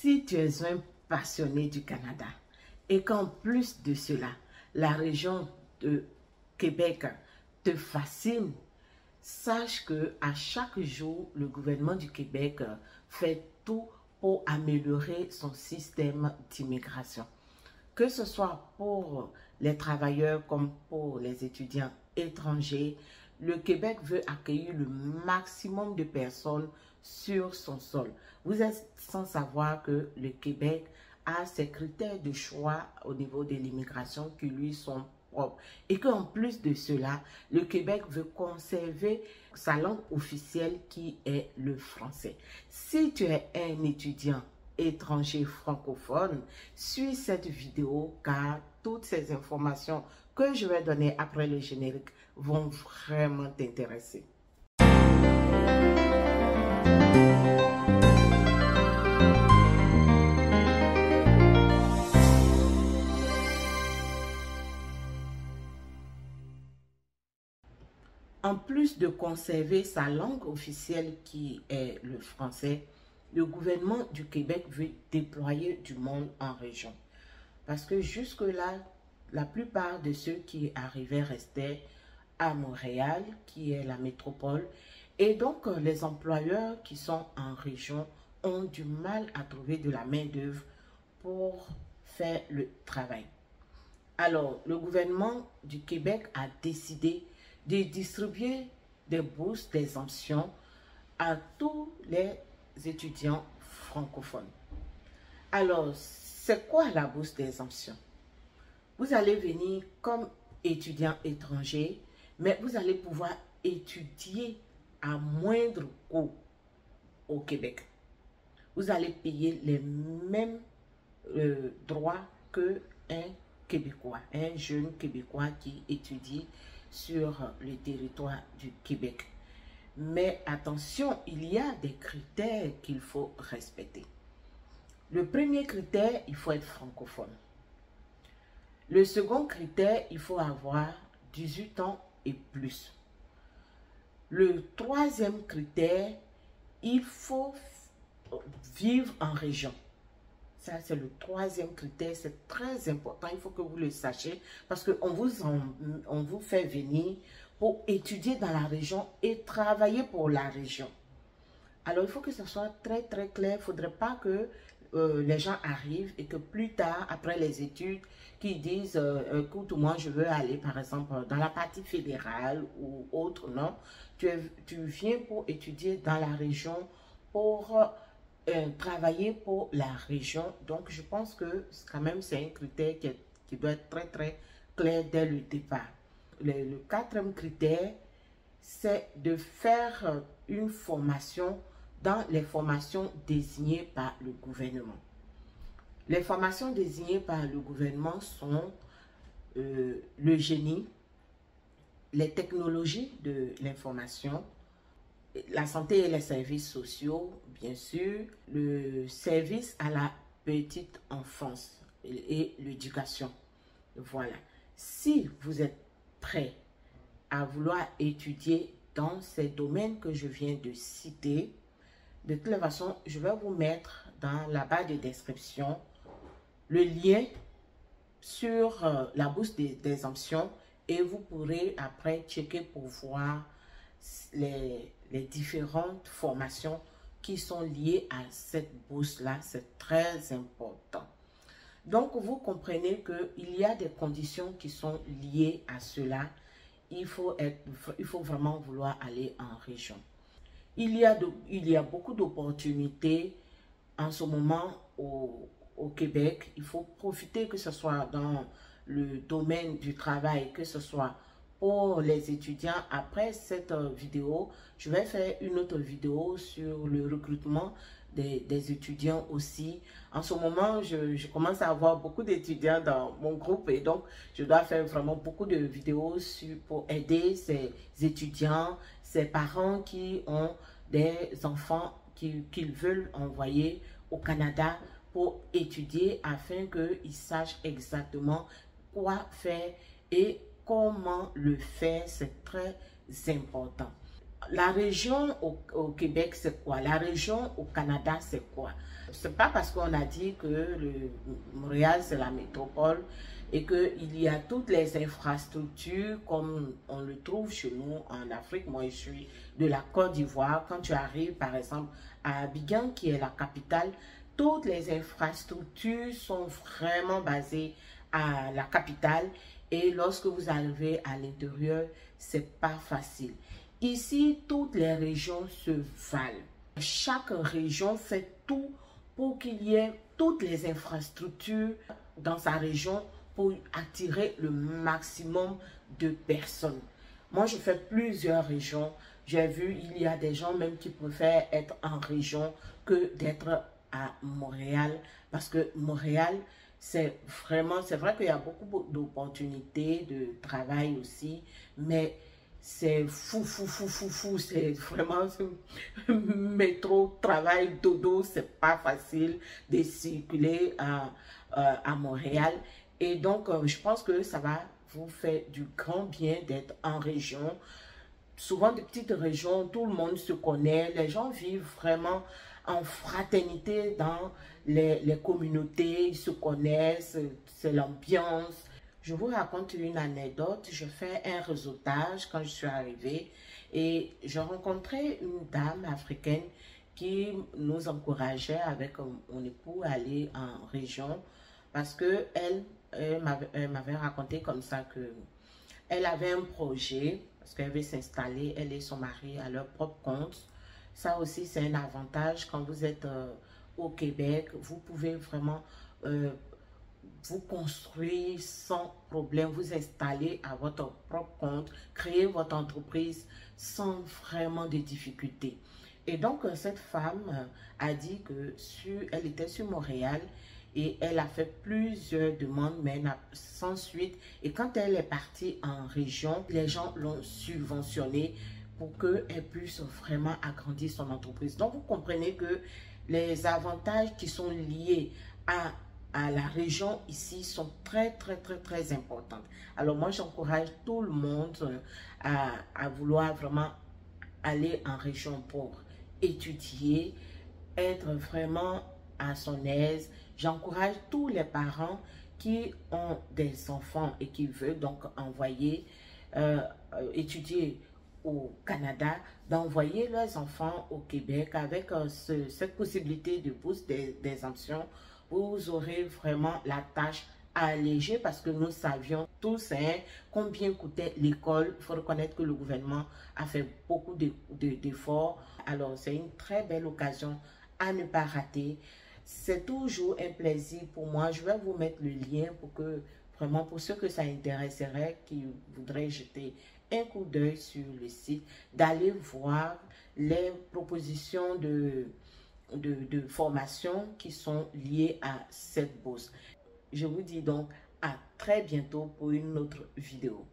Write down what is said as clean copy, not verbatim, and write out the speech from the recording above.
Si tu es un passionné du Canada et qu'en plus de cela, la région de Québec te fascine, sache que à chaque jour, le gouvernement du Québec fait tout pour améliorer son système d'immigration. Que ce soit pour les travailleurs comme pour les étudiants étrangers, le Québec veut accueillir le maximum de personnes sur son sol. Vous êtes sans savoir que le Québec a ses critères de choix au niveau de l'immigration qui lui sont propres. Et qu'en plus de cela, le Québec veut conserver sa langue officielle qui est le français. Si tu es un étudiant étranger francophone, suis cette vidéo car toutes ces informations que je vais donner après le générique vont vraiment t'intéresser. En plus de conserver sa langue officielle qui est le français, le gouvernement du Québec veut déployer du monde en région. Parce que jusque-là, la plupart de ceux qui arrivaient restaient à Montréal, qui est la métropole. Et donc, les employeurs qui sont en région ont du mal à trouver de la main-d'œuvre pour faire le travail. Alors, le gouvernement du Québec a décidé de distribuer des bourses d'exemption à tous les étudiants francophones. Alors, c'est quoi la bourse d'exemption? Vous allez venir comme étudiant étranger, mais vous allez pouvoir étudier à moindre coût au Québec. Vous allez payer les mêmes droits qu'un Québécois, un jeune Québécois qui étudie sur le territoire du Québec. Mais attention, il y a des critères qu'il faut respecter. Le premier critère, il faut être francophone. Le second critère, il faut avoir 18 ans et plus. Le troisième critère, il faut vivre en région. Ça, c'est le troisième critère, c'est très important, il faut que vous le sachiez parce qu'on vous fait venir pour étudier dans la région et travailler pour la région. Alors, il faut que ce soit très, très clair. Il ne faudrait pas que les gens arrivent et que plus tard, après les études, qu'ils disent, écoute, moi, je veux aller, par exemple, dans la partie fédérale ou autre, non. Tu viens pour étudier dans la région, pour travailler pour la région. Donc, je pense que quand même, c'est un critère qui doit être très, très clair dès le départ. Le quatrième critère, c'est de faire une formation dans les formations désignées par le gouvernement. Les formations désignées par le gouvernement sont le génie, les technologies de l'information, la santé et les services sociaux, bien sûr, le service à la petite enfance et l'éducation. Voilà. Si vous êtes prêt à vouloir étudier dans ces domaines que je viens de citer, de toute façon, je vais vous mettre dans la barre de description le lien sur la bourse d'exemption et vous pourrez après checker pour voir les différentes formations qui sont liées à cette bourse-là. C'est très important. Donc, vous comprenez qu'il y a des conditions qui sont liées à cela. Il faut vraiment vouloir aller en région. Il y a beaucoup d'opportunités en ce moment au Québec. Il faut profiter, que ce soit dans le domaine du travail, que ce soit pour les étudiants. Après cette vidéo, je vais faire une autre vidéo sur le recrutement des étudiants aussi. En ce moment, je commence à avoir beaucoup d'étudiants dans mon groupe et donc je dois faire vraiment beaucoup de vidéos pour aider ces étudiants, ces parents qui ont des enfants qu'ils veulent envoyer au Canada pour étudier afin qu'ils sachent exactement quoi faire et comment le faire. C'est très important. La région au Québec, c'est quoi? La région au Canada, c'est quoi? C'est pas parce qu'on a dit que Montréal c'est la métropole et qu'il y a toutes les infrastructures comme on le trouve chez nous en Afrique. Moi, je suis de la Côte d'Ivoire. Quand tu arrives, par exemple, à Abidjan, qui est la capitale, toutes les infrastructures sont vraiment basées à la capitale. Et lorsque vous arrivez à l'intérieur, c'est pas facile. Ici, toutes les régions se valent. Chaque région fait tout pour qu'il y ait toutes les infrastructures dans sa région pour attirer le maximum de personnes. Moi, je fais plusieurs régions. J'ai vu, il y a des gens même qui préfèrent être en région que d'être à Montréal. Parce que Montréal, c'est vrai qu'il y a beaucoup d'opportunités de travail aussi, mais c'est fou, c'est vraiment métro, travail, dodo, c'est pas facile de circuler à Montréal. Et donc, je pense que ça va vous faire du grand bien d'être en région. Souvent, des petites régions, tout le monde se connaît, les gens vivent vraiment en fraternité dans les communautés, ils se connaissent, c'est l'ambiance. Je vous raconte une anecdote. Je fais un réseautage quand je suis arrivée et j'ai rencontré une dame africaine qui nous encourageait avec mon époux à aller en région parce que elle m'avait raconté comme ça que elle avait un projet parce qu'elle veut s'installer, elle et son mari à leur propre compte. Ça aussi, c'est un avantage quand vous êtes au Québec. Vous pouvez vraiment vous construire sans problème, vous installer à votre propre compte, créer votre entreprise sans vraiment de difficultés. Et donc, cette femme a dit que elle était sur Montréal et elle a fait plusieurs demandes, mais sans suite. Et quand elle est partie en région, les gens l'ont subventionnée pour qu'elle puisse vraiment agrandir son entreprise. Donc, vous comprenez que les avantages qui sont liés à la région ici sont très importantes. Alors, moi, j'encourage tout le monde à vouloir vraiment aller en région pour étudier, être vraiment à son aise. J'encourage tous les parents qui ont des enfants et qui veulent donc envoyer étudier au Canada, d'envoyer leurs enfants au Québec avec cette possibilité de bourse d'exemption. Vous aurez vraiment la tâche allégée parce que nous savions tous combien coûtait l'école. Il faut reconnaître que le gouvernement a fait beaucoup d'efforts. Alors, c'est une très belle occasion à ne pas rater. C'est toujours un plaisir pour moi. Je vais vous mettre le lien pour que, vraiment, pour ceux que ça intéresserait, qui voudraient jeter un coup d'œil sur le site, d'aller voir les propositions de formation qui sont liées à cette bourse. Je vous dis donc à très bientôt pour une autre vidéo.